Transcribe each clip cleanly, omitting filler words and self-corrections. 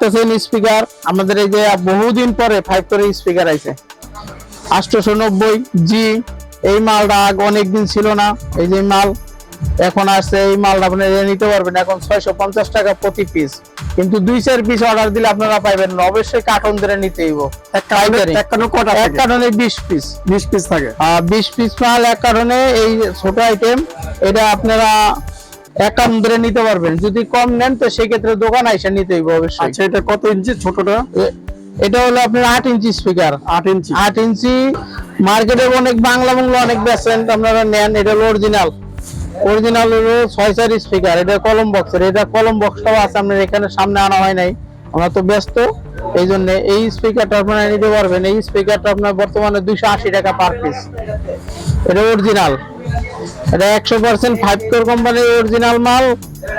দেখতেছেন স্পিকার আমাদের এই যে বহুদিন পরে 5 করে স্পিকার আইছে 890G। এই মালটা আগে অনেকদিন ছিল না, এই যে মাল এখন আসছে। এই মালটা আপনি নিতে পারবেন এখন 650 টাকা প্রতি পিস, কিন্তু 2-4 পিস অর্ডার দিলে আপনারা পাইবেন না, অবশ্যই কার্টন ধরে নিতে হইব। এক কার্টনে 20 পিস থাকে। 20 পিস মাল এক কার্টনে। এই ছোট আইটেম এটা আপনারা এক কার্টন ধরে নিতে পারবেন। যদি কম নেন তো সেই ক্ষেত্রে দোকান আইসা নিতে হইব অবশ্যই। আচ্ছা, এটা কত ইঞ্চি ছোটটা? এটা হলো আপনার 8 ইঞ্চি স্পিকার। 8 ইঞ্চি মার্কেটে অনেক বাংলা অনেক বেচেন, আপনারা নেন। এটা হলো অরিজিনাল হলো 6-4 স্পিকার। এটা কলম বক্সের। এটা কলম বক্সটাও আছে, আপনার এখানে সামনে আনা হয় নাই, আমরা তো ব্যস্ত, এই জন্য এই স্পিকারটা আপনারা নিতে পারবেন। এই স্পিকারটা আপনার বর্তমানে 280 টাকা পার পিস। এটা অরিজিনাল, এটা 100% 5 কোর কোম্পানির অরিজিনাল মাল।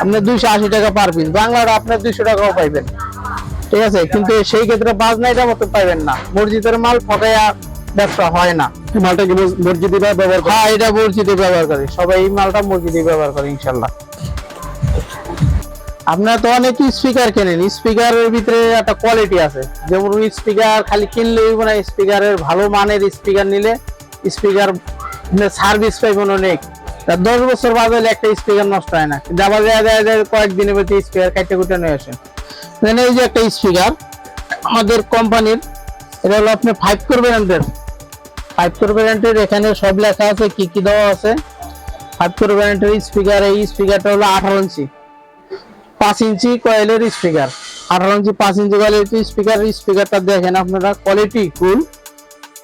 আপনার 280 টাকা পার পিস। বাংলাটা আপনার 200 টাকাও পাইবেন, ঠিক আছে। কিন্তু সেই ক্ষেত্রে বাজনাইটা মতো পাইবেন না। মসজিদের মাল ঠকাইয়া ব্যবসা হয় না। মালটা কি মসজিদে ব্যবহার করে? হ্যাঁ, এটা মসজিদে ব্যবহার করে সবাই। এই মালটা মসজিদে ব্যবহার করে ইনশাল্লাহ। আপনারা তো অনেক স্পিকার কেনেন, স্পিকারের ভিতরে একটা কোয়ালিটি আছে। যেমন স্পিকার খালি কিনলেই না, স্পিকারের ভালো মানের স্পিকার নিলে স্পিকার সার্ভিস পাইবেন অনেক। 10 বছর বাজালে একটা স্পিকার নষ্ট হয় না। যাবার কয়েকদিনের ভিতরে স্পিকার কাটতে কুটে নিয়ে আসেন। এই যে একটা স্পিকার আমাদের কোম্পানির, এটা হলো আপনি 5 কোর ব্র্যান্ডের। 5 কোর ব্র্যান্ডের এখানে সব লেখা আছে, কি কি দেওয়া আছে। 5 কোর ব্র্যান্ডের স্পিকার। এই স্পিকারটা হলো 18 ইঞ্চি 5 ইঞ্চি কয়েলের স্পিকার। 18 ইঞ্চি 5 ইঞ্চি কয়েলের স্পিকার। স্পিকারটা দেখেন আপনারা, কোয়ালিটি ফুল।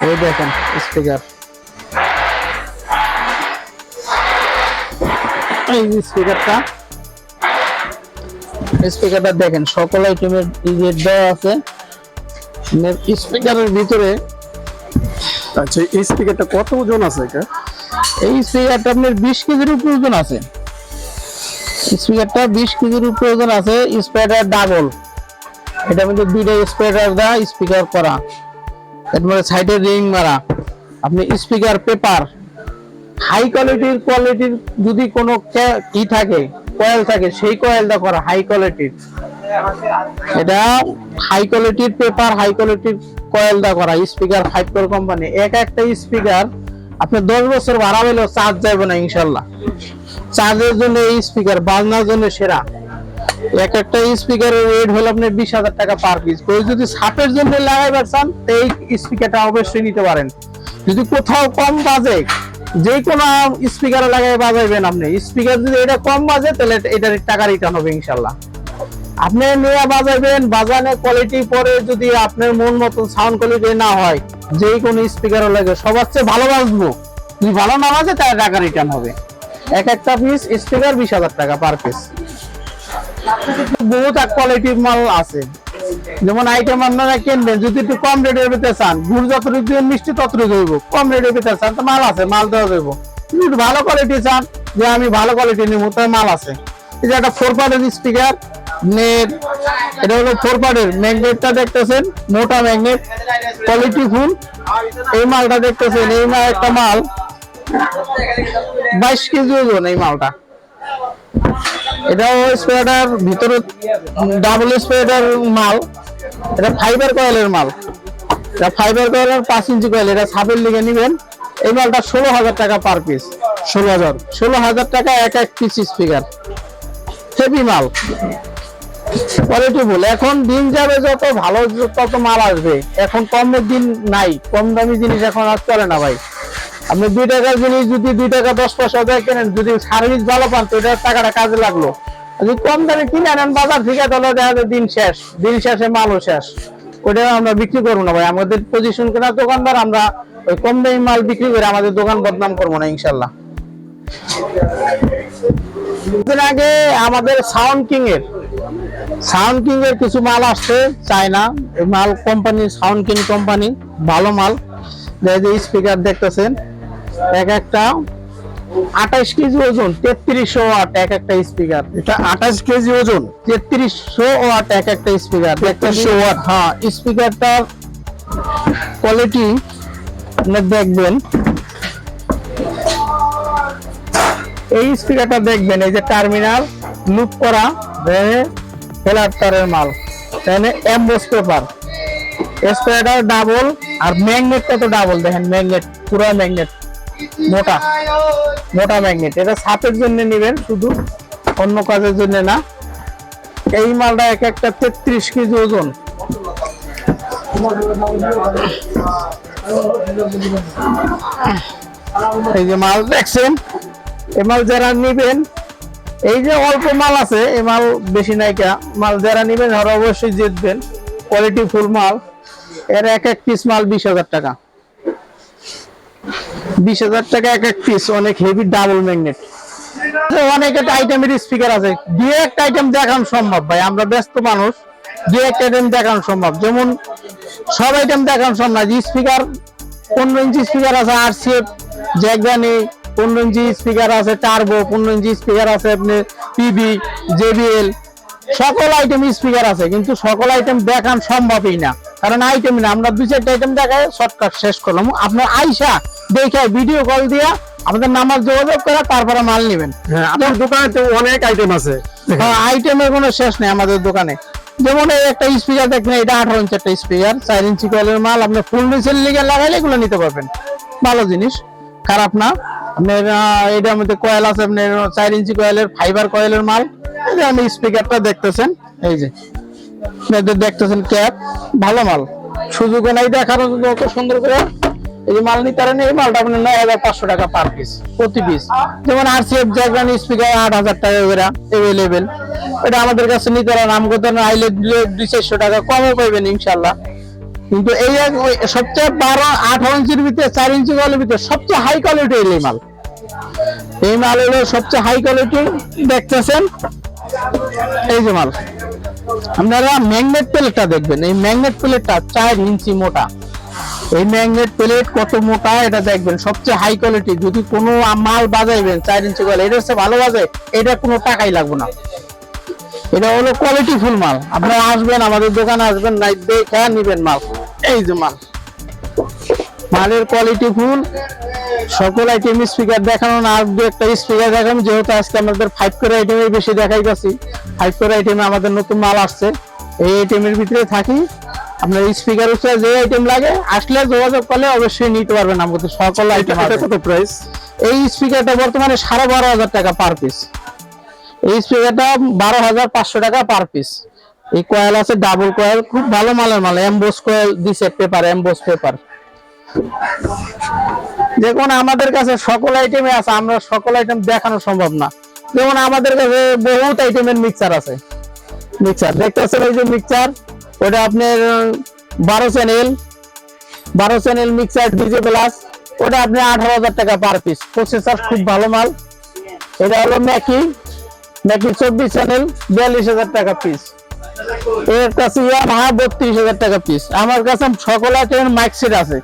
এই দেখেন স্পিকার, এই স্পিকারটা দেখেন, সকল আইটেমের ডিজেট দেওয়া আছে স্পিকারের ভিতরে। আচ্ছা, এই স্পিকারটা কত ওজন আছে? এটা এই স্পিকারটা আপনার 20 কেজির উপর ওজন আছে। স্পিকারটা 20 কেজির উপর ওজন আছে। স্পিকার ডাবল, এটা মধ্যে 2টা স্পিকার দা স্পিকার করা, এর মধ্যে সাইডে রিং মারা। আপনি স্পিকার পেপার হাই কোয়ালিটির যদি কোনো কি থাকে, কয়েল থাকে, সেই কয়েলটা করা হাই কোয়ালিটির। এটা হাই কোয়ালিটির পেপার, হাই কোয়ালিটির কয়েলটা করা স্পিকার। 5 core company. একটা স্পিকার আপনি 10 বছর ভাড়া হলেও চার্জ যাবে না ইনশাল্লাহ। চার্জের জন্য এই স্পিকার, বাজনার জন্য সেরা। একটা স্পিকারের রেট হলো আপনার 20,000 টাকা পার পিস। কেউ যদি ছাপের জন্য লাগাইবার চান এই স্পিকারটা অবশ্যই নিতে পারেন। যদি কোথাও কম বাজে, যে কোনো স্পিকারে লাগাই বাজাইবেন আপনি। স্পিকার যদি এটা কম বাজে তাহলে এটার টাকা রিটার্ন হবে ইনশাল্লাহ। আপনি নিয়ে বাজাইবেন, বাজানে কোয়ালিটি পরে যদি আপনার মন মতো সাউন্ড কোয়ালিটি না হয়, যে কোনো স্পিকারও লাগে সবার চেয়ে ভালো বাজবো। যদি ভালো না বাজে তাহলে টাকা রিটার্ন হবে। একটা পিস স্পিকার 20,000 টাকা পার পিস। বহুত কোয়ালিটির মাল আছে। যেমন আইটেম আপনারা কিনবেন, যদি একটু কম রেটের পেতে চান, গুড় যতটুকু দিবেন মিষ্টি ততটুকু দেবো। কম রেটের পেতে চান তো মাল আছে, মাল দেওয়া দেবো। যদি ভালো কোয়ালিটি চান, যে আমি ভালো কোয়ালিটি নিব, তার মাল আছে। এই যে একটা 4 পার্টের স্পিকার নেট, এটা হলো 4 পার্টের। ম্যাগনেটটা দেখতেছেন, মোটা ম্যাগনেট, কোয়ালিটি ফুল। এই মালটা দেখতেছেন, এই মাল একটা মাল 22 কেজি ওজন এই মালটা। এটাও স্প্রেডার ভিতরে ডাবল স্প্রেডার মাল। এটা ফাইবার কয়েলের মাল। এটা ফাইবার কয়েলের 5 ইঞ্চি কয়েল। এটা ছাপের লিগে নিবেন। এই মালটা 16,000 টাকা পার পিস। 16,000 টাকা এক পিস স্পিকার। হেভি মাল, কোয়ালিটি ফুল। এখন দিন যাবে যত ভালো তত মাল আসবে। এখন কমের দিন নাই, কম দামি জিনিস এখন আর চলে না ভাই। আপনি 2 টাকার জিনিস যদি 2 টাকা 10 পয়সা দিয়ে কেনেন, যদি সার্ভিস ভালো পান তো এটার টাকাটা কাজে লাগলো। যদি কম দামে কিনে আনেন বাজার থেকে, তাহলে দেখা যায় দিন শেষে মালও শেষ। ওটা আমরা বিক্রি করবো না ভাই। আমাদের পজিশন কেনা দোকানদার, আমরা ওই কম দামি মাল বিক্রি করে আমাদের দোকান বদনাম করবো না ইনশাল্লাহ। আগে আমাদের সাউন্ড কিং এর কিছু মাল আসছে চায়না। এই মাল কোম্পানি সাউন্ড কিং কোম্পানি, ভালো মাল। স্পিকার দেখতেছেন, একটা 28 কেজি ওজন, 3300 ওয়াট একটা স্পিকার। এটা 28 কেজি ওজন, 3300 ওয়াট একটা স্পিকার। 3300 ওয়াট। হ্যাঁ, স্পিকারটার কোয়ালিটি আপনি দেখবেন। এই স্পিকারটা দেখবেন, এই যে টার্মিনাল লুপ করা ফেলার তারের মাল। তাহলে এমবোস পেপার, স্প্রেডার ডাবল, আর ম্যাগনেটটা তো ডাবল, দেখেন ম্যাগনেট, পুরো ম্যাগনেট, মোটা মোটা ম্যাগনেট। এটা ছাপের জন্য নেবেন শুধু, অন্য কাজের জন্য না। এই মালটা এক একটা 33 কেজি ওজন। এই যে মাল দেখছেন, এই মাল যারা নিবেন, এই যে অল্প মাল আছে, এই মাল বেশি নাইকা, মাল যারা নিবেন তারা অবশ্যই জিতবেন। কোয়ালিটি ফুল মাল। এর এক এক পিস মাল 20,000 টাকা, 20,000 টাকা এক এক পিস। অনেক হেভি ডাবল ম্যাগনেট। অনেক একটা আইটেমের স্পিকার আছে, দুই একটা আইটেম দেখানো সম্ভব ভাই, আমরা ব্যস্ত মানুষ, দুই একটা আইটেম দেখানো সম্ভব। যেমন সব আইটেম দেখানো সম্ভব না। স্পিকার 15 ইঞ্চি স্পিকার আছে, আরসিএফ জ্যাকগানি, 15 ইঞ্চি স্পিকার আছে টার্বো, 15 ইঞ্চি স্পিকার আছে আপনি পিবি, জেবিএল, সকল আইটেম স্পিকার আছে, কিন্তু সকল আইটেম দেখান সম্ভবই না, কারণ আইটেম না। আমরা 2-4টা আইটেম দেখাই শর্টকাট শেষ করলাম। আপনার আইসা দেখে ভিডিও কল দিয়া আমাদের নাম্বার যোগাযোগ করে তারপরে মাল নেবেন। হ্যাঁ, আপনার দোকানে তো অনেক আইটেম আছে। আইটেমের কোনো শেষ নেই আমাদের দোকানে। যেমন এই একটা স্পিকার দেখেন, এটা 18 ইঞ্চি একটা স্পিকার, 4 ইঞ্চি কয়েলের মাল। আপনি ফুল নিচের লিগে লাগাইলে এগুলো নিতে পারবেন, ভালো জিনিস, খারাপ না। আপনার এটার মধ্যে কয়েল আছে, আপনার 4 ইঞ্চি কয়েলের ফাইবার কয়েলের মাল। এই যে আমি স্পিকারটা দেখতেছেন, এই যে দেখতেছেন ক্যাপ, ভালো মাল, সুযোগ নাই দেখানোর জন্য অত সুন্দর করে। এই যে মাল নিতে পারেন, এই মালটা আপনার 9,500 টাকা পার পিস, প্রতি পিস। যেমন আরসিএফ জ্যাকগানি স্পিকার 8,000 টাকা করে অ্যাভেলেবেল। এটা আমাদের কাছে নিতে পারেন, আমগো তো আইলে 200-400 টাকা কমও পাইবেন ইনশাল্লাহ। কিন্তু এই সবচেয়ে 18 ইঞ্চির ভিতরে, 4 ইঞ্চি কয়েলের ভিতরে সবচেয়ে হাই কোয়ালিটি এই মাল। এই মাল হলো সবচেয়ে হাই কোয়ালিটি, দেখতেছেন এই যে মাল। আপনারা ম্যাগনেট প্লেটটা দেখবেন, এই ম্যাগনেট প্লেটটা 4 ইঞ্চি মোটা। এই ম্যাগনেট প্লেট কত মোটা এটা দেখবেন, সবচেয়ে হাই কোয়ালিটি। যদি কোনো মাল বাজাইবেন 4 ইঞ্চি কয়েল, এটা হচ্ছে ভালো বাজে, এটা কোনো টাকাই লাগবে না। এটা হলো কোয়ালিটি ফুল মাল। আপনারা আসবেন, আমাদের দোকানে আসবেন, নাই দেখে নিবেন মাল। এই যে মাল, মালের কোয়ালিটি ফুল। সকল আইটেম স্পিকার দেখানো না, আর দু একটা স্পিকার দেখানো, যেহেতু আজকে আমাদের 5 করে আইটেমের বেশি দেখাইতেছি। 5 করে আইটেমে আমাদের নতুন মাল আসছে, এই আইটেমের ভিতরে থাকি। আপনার স্পিকার হচ্ছে যে আইটেম লাগে, আসলে যোগাযোগ করলে অবশ্যই নিতে পারবেন আমাদের সকল আইটেম। কত প্রাইস? এই স্পিকারটা বর্তমানে 12,500 টাকা পার পিস। এই স্পিকারটা 12,500 টাকা পার পিস। এই কয়েল আছে ডাবল কয়েল, খুব ভালো মালের মাল। এমবোস কয়েল দিছে পেপার, এমবোস পেপার। দেখুন আমাদের কাছে সকল আইটেমে আছে, আমরা সকল আইটেম দেখানো সম্ভব না। যেমন আমাদের কাছে বহুত আইটেমের মিক্সার আছে। মিক্সার দেখতেছেন, এই যে মিক্সার, ওটা আপনার 12 চ্যানেল মিক্সার ডিজে প্লাস, ওটা আপনি 18,000 টাকা পার পিস। প্রসেসর খুব ভালো মাল। এটা হলো ম্যাকি 24 চ্যানেল, 42,000 টাকা পিস। এর কাছে ইয়ামাহা 32,000 টাকা পিস। আমার কাছে সকল আইটেমের মাইক সেট আছে,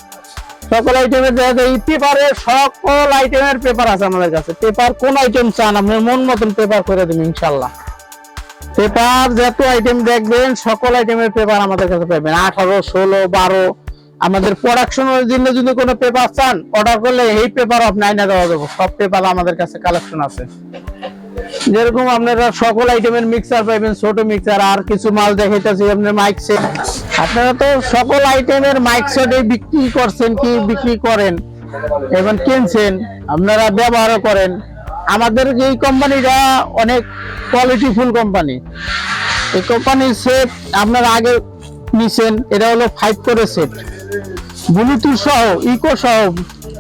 সকল আইটেমের পেপারের সকল আইটেমের পেপার আছে আমাদের কাছে। পেপার কোন আইটেম চান আপনার মন মতন পেপার করে দেবেন ইনশাল্লাহ। পেপার যত আইটেম দেখবেন সকল আইটেমের পেপার আমাদের কাছে পাবেন। 18, 16, 12 আমাদের প্রোডাকশনের জন্য যদি কোনো পেপার চান অর্ডার করলে এই পেপার আপনি আইনা দেওয়া যাবে। সব পেপার আমাদের কাছে কালেকশন আছে। যেরকম আপনারা সকল আইটেমের মিক্সার পাবেন, ছোট মিক্সার। আর কিছু মাল দেখাইতেছি আপনার মাইক সেট। আপনারা তো সকল আইটেমের মাইক সেটে বিক্রি করছেন কি বিক্রি করেন এবং কিনছেন, আপনারা ব্যবহারও করেন। আমাদের এই কোম্পানিটা অনেক কোয়ালিটিফুল কোম্পানি। এই কোম্পানির সেট আপনারা আগে নিছেন, এটা হলো 5 করে সেট, ব্লুটুথ সহ, ইকো সহ।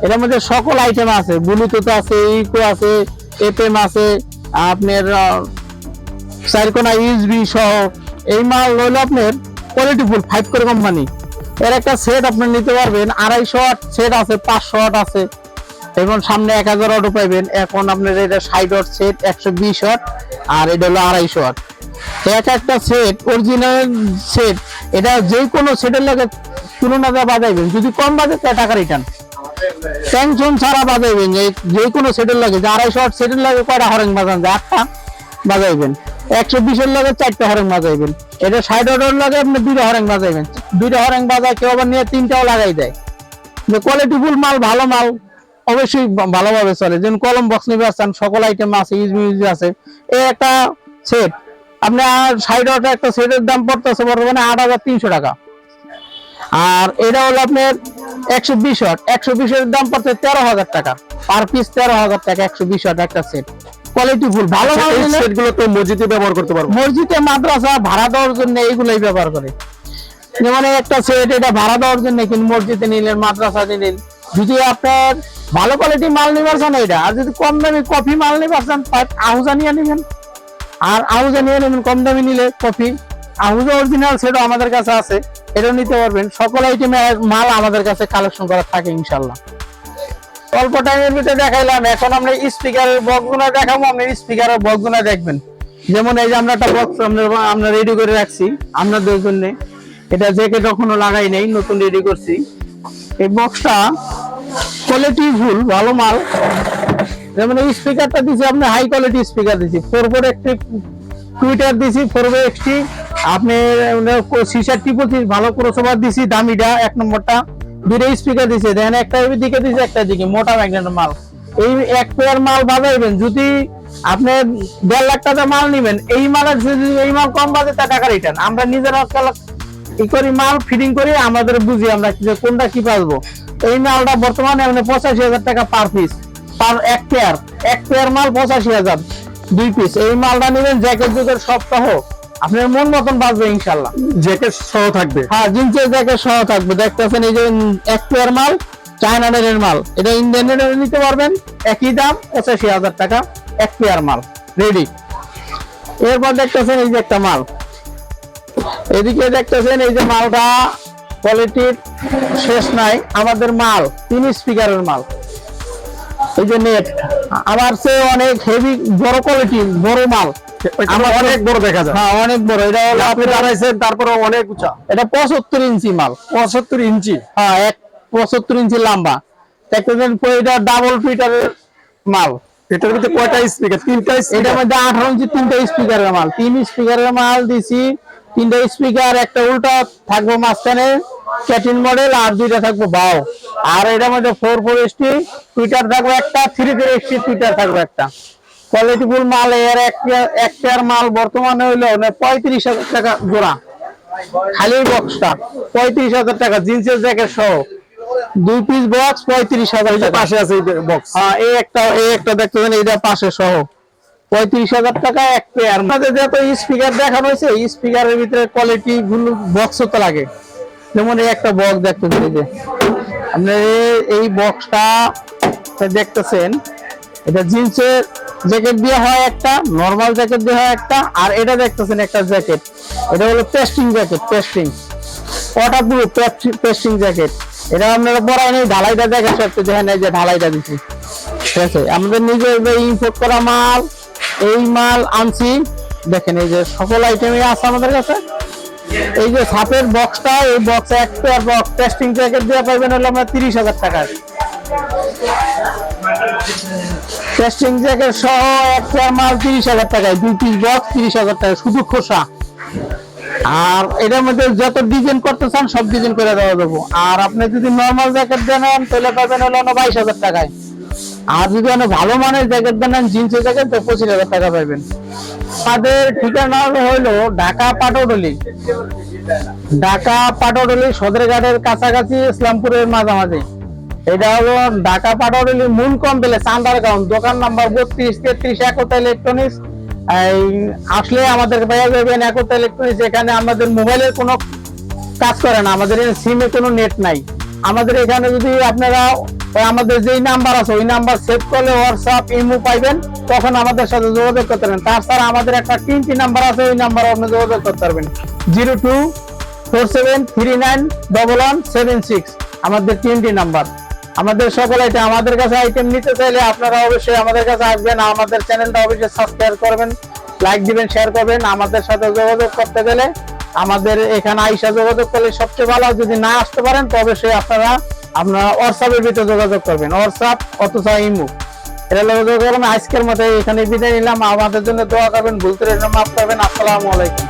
এর মধ্যে সকল আইটেম আছে, ব্লুটুথ আছে, ইকো আছে, এফএম আছে, আপনার 4 কোনা ইউএসবি সহ। এই মাল হলো আপনার কোয়ালিটিফুল 5 করে কোম্পানি। এর একটা সেট আপনি নিতে পারবেন 250 ওয়াট সেট আছে, 500 ওয়াট আছে, এবং সামনে 1000 ওয়াটও পাইবেন। এখন আপনার এটা 60 ওয়াট সেট, 120 ওয়াট, আর এটা হলো 250 ওয়াট। এক একটা সেট অরিজিনাল সেট, এটা যে কোনো সেটের লাগে তুলনাতে বাজাইবেন। যদি কম বাজে টাকা রিটার্ন, টেনশন ছাড়া বাজাইবেন। যে কোনো সেটের লাগে, যে 250 ওয়াট সেটের লাগে কয়টা হরেং বাজান যায়, 8টা বাজাইবেন। 120 এর লাগে 4টা হরেং বাজাইবেন। এটা 60 ওয়াটের লাগে আপনি 2টা হরেং বাজাইবেন। 2টা হরেং বাজায় কেউ আবার নিয়ে 3টাও লাগাই দেয়। যে কোয়ালিটিফুল মাল, ভালো মাল অবশ্যই ভালোভাবে চলে। যেমন কলম বক্স নিবে আসছেন, সকল আইটেম আছে, ইউএসবি আছে। এই একটা সেট আপনার 60 ওয়াট একটা সেটের দাম পড়তেছে বর্তমানে 8,300 টাকা। আর এটা হলো আপনার 120 ওয়াট, 120 এর দাম পড়ছে 13,000 টাকা পার পিস, 13,000 টাকা 120 ওয়াট একটা সেট, কোয়ালিটি ফুল ভালো। এই সেটগুলো তো মসজিদে ব্যবহার করতে পারবো। মসজিদে, মাদ্রাসা ভাড়া দেওয়ার জন্য এইগুলাই ব্যবহার করে। যেমন একটা সেট এটা ভাড়া দেওয়ার জন্য, কিন্তু মসজিদে নিলেন, মাদ্রাসা নিলেন, যদি আপনার ভালো কোয়ালিটি মাল নিবার চান এটা, আর যদি কম দামি কফি মাল নিবার চান আহুজা নিয়ে নেবেন, আর আহুজা নিয়ে নেবেন কম দামি নিলে কফি। আহুজা অরিজিনাল সেটও আমাদের কাছে আছে, এটাও নিতে পারবেন। সকল আইটেমের মাল আমাদের কাছে কালেকশন করা থাকে ইনশাল্লাহ। অল্প টাইমের ভিতরে দেখাইলাম, এখন আমরা স্পিকারের বক্সগুলো দেখাবো, আপনি স্পিকারের বক্সগুলো দেখবেন। যেমন এই যে আমরা একটা বক্স আমরা রেডি করে রাখছি আপনাদের জন্য, এটা জ্যাকেট এখনো লাগাই নাই, নতুন রেডি করছি। এই বক্সটা কোয়ালিটি ফুল ভালো মাল। যেমন এই স্পিকারটা দিছি আপনি হাই কোয়ালিটি স্পিকার দিছি, 4 একটি টুইটার দিছি, 4 একটি আপনি সিসার টিপোসিস ভালো ক্রসওভার দিছি, দামিটা 1 নম্বরটা। 2টা স্পিকার দিছে, দেখেন একটা দিকে দিছে, একটা দিকে মোটা ম্যাগনেট মাল। এই এক পেয়ার মাল বাজাইবেন, যদি আপনি 1.5 লাখ টাকা মাল নিবেন, এই মালের যদি এই মাল কম বাজেট টাকা রিটার্ন। আমরা নিজেরা ই করি, মাল ফিটিং করি, আমাদের বুঝি আমরা কোনটা কি পাবো। এই মালটা বর্তমানে 85,000 টাকা পার পিস, পার এক পেয়ার মাল 85,000 2 পিস। এই মালটা নেবেন জ্যাকেট জুকেট সব সহ, আপনার মন মতন বাজবে ইনশাল্লাহ। জ্যাকেট সহ থাকবে, হ্যাঁ জিন্সের জ্যাকেট সহ থাকবে। দেখতেছেন এই যে এক পেয়ার মাল, চায়না মেডের মাল, এটা ইন্ডিয়ান নিতে পারবেন, একই দাম 85,000 টাকা এক পেয়ার মাল রেডি। এরপর দেখতেছেন এই যে একটা মাল, এদিকে দেখতেছেন এই যে মালটা কোয়ালিটির শেষ নাই, আমাদের মাল 3 স্পিকারের মাল। এই যে নেট আমার চেয়ে অনেক হেভি বড় কোয়ালিটি, বড় মাল, আমার অনেক বড় দেখা যায়। হ্যাঁ অনেক বড়। এটা হলো আপনি দাঁড়াইছেন, তারপরে অনেক উঁচা, এটা 75 ইঞ্চি মাল, 75 ইঞ্চি। হ্যাঁ 75 ইঞ্চি লম্বা। দেখতেছেন এটা ডাবল ফিটারের মাল। এটার ভিতরে কয়টা স্পিকার? 3টা স্পিকার। এটার মধ্যে 18 ইঞ্চি 3টা স্পিকারের মাল, 3 স্পিকারের মাল দিছি। 3টা স্পিকার, একটা উল্টা থাকবো মাঝখানে ক্যাটিন মডেল, আর 2টা থাকবো বাও। আর এটার মধ্যে 4 ST টুইটার থাকবে একটা, 3 ST টুইটার থাকবে একটা। কোয়ালিটি ফুল মাল। এর এক পেয়ার মাল বর্তমানে হইলো 35,000 টাকা জোড়া, খালি বক্সটা 35,000 টাকা, জিন্সের জ্যাকেট সহ 2 পিস বক্স 35,000 টাকা। পাশে আছে এই বক্স। হ্যাঁ এই একটা দেখতেছেন, এইটা পাশে সহ 35,000 টাকা এক পেয়ার। আমাদের যত স্পিকার দেখানো হয়েছে, এই স্পিকারের ভিতরে কোয়ালিটি গুলো বক্স তো লাগে। যেমন এই একটা বক্স দেখতেছেন, এই যে আপনি এই বক্সটা দেখতেছেন, এটা জিন্সের জ্যাকেট দিয়ে হয় একটা, নরমাল জ্যাকেট দিয়ে হয় একটা, আর এটা দেখতেছেন একটা জ্যাকেট, এটা হলো pasting jacket, pasting waterproof pasting jacket. এটা আপনারা পরাই নেই, ঢালাইটা দেখেন একটু দেখেন, এই যে ঢালাইটা দিচ্ছি, ঠিক আছে। আমাদের নিজের ইম্পোর্ট করা মাল, এই মাল আনছি, দেখেন এই যে সকল আইটেমই আছে আমাদের কাছে। এই যে ছাপের বক্সটা, এই বক্সে এক পেয়ার বক্স টেস্টিং জ্যাকেট দিয়ে পাইবেন হলো আমরা 30,000 টাকায়। টেস্টিং জ্যাকেট সহ এক পেয়ার মাল 30,000 টাকায়, 2 পিস বক্স 30,000 টাকা শুধু খোসা। আর এটার মধ্যে যত ডিজাইন করতে চান সব ডিজাইন করে দেওয়া যাবো। আর আপনি যদি নরমাল জ্যাকেট দেন তাহলে পাবেন হলো 22,000 টাকায়। আর যদি অনেক ভালো মানের জ্যাকেট দেন, জিন্সের জ্যাকেট, তো 25,000 টাকা পাবেন। আমাদের ঠিকানা হলো ঢাকা পাটোডলি, ঢাকা পাটোডলি সদরঘাটের কাছাকাছি, ইসলামপুরের মাঝামাঝি। এটা হলো ঢাকা পাটোডলি মূল কমপ্লেক্স আন্ডারগ্রাউন্ড, দোকান নাম্বার 32, 33 একতা ইলেকট্রনিক্স। আসলে আমাদের পেয়ে যাবেন একতা ইলেকট্রনিক্স। এখানে আমাদের মোবাইলের কোনো কাজ করে না, আমাদের সিমে কোনো নেট নাই। আমাদের এখানে যদি আপনারা আমাদের যেই নাম্বার আছে ওই নাম্বার সেভ করলে হোয়াটসঅ্যাপ ইমো পাইবেন, তখন আমাদের সাথে যোগাযোগ করতে পারবেন। তাছাড়া আমাদের একটা 3টি নাম্বার আছে, ওই নাম্বারে আপনি যোগাযোগ করতে পারবেন, 0247391176, আমাদের 3টি নাম্বার। আমাদের সকল আইটেম, আমাদের কাছে আইটেম নিতে চাইলে আপনারা অবশ্যই আমাদের কাছে আসবেন, আমাদের চ্যানেলটা অবশ্যই সাবস্ক্রাইব করবেন, লাইক দিবেন, শেয়ার করবেন। আমাদের সাথে যোগাযোগ করতে গেলে আমাদের এখানে আইসা যোগাযোগ করলে সবচেয়ে ভালো। যদি না আসতে পারেন তো অবশ্যই আপনারা হোয়াটসঅ্যাপের ভিতরে যোগাযোগ করবেন, হোয়াটসঅ্যাপ অথবা ইমো, এটা যোগাযোগ করবেন। আজকের মতো এখানে বিদায় নিলাম। আমাদের জন্য দোয়া করবেন, ভুল ত্রুটি মাফ করবেন। আসসালামু আলাইকুম।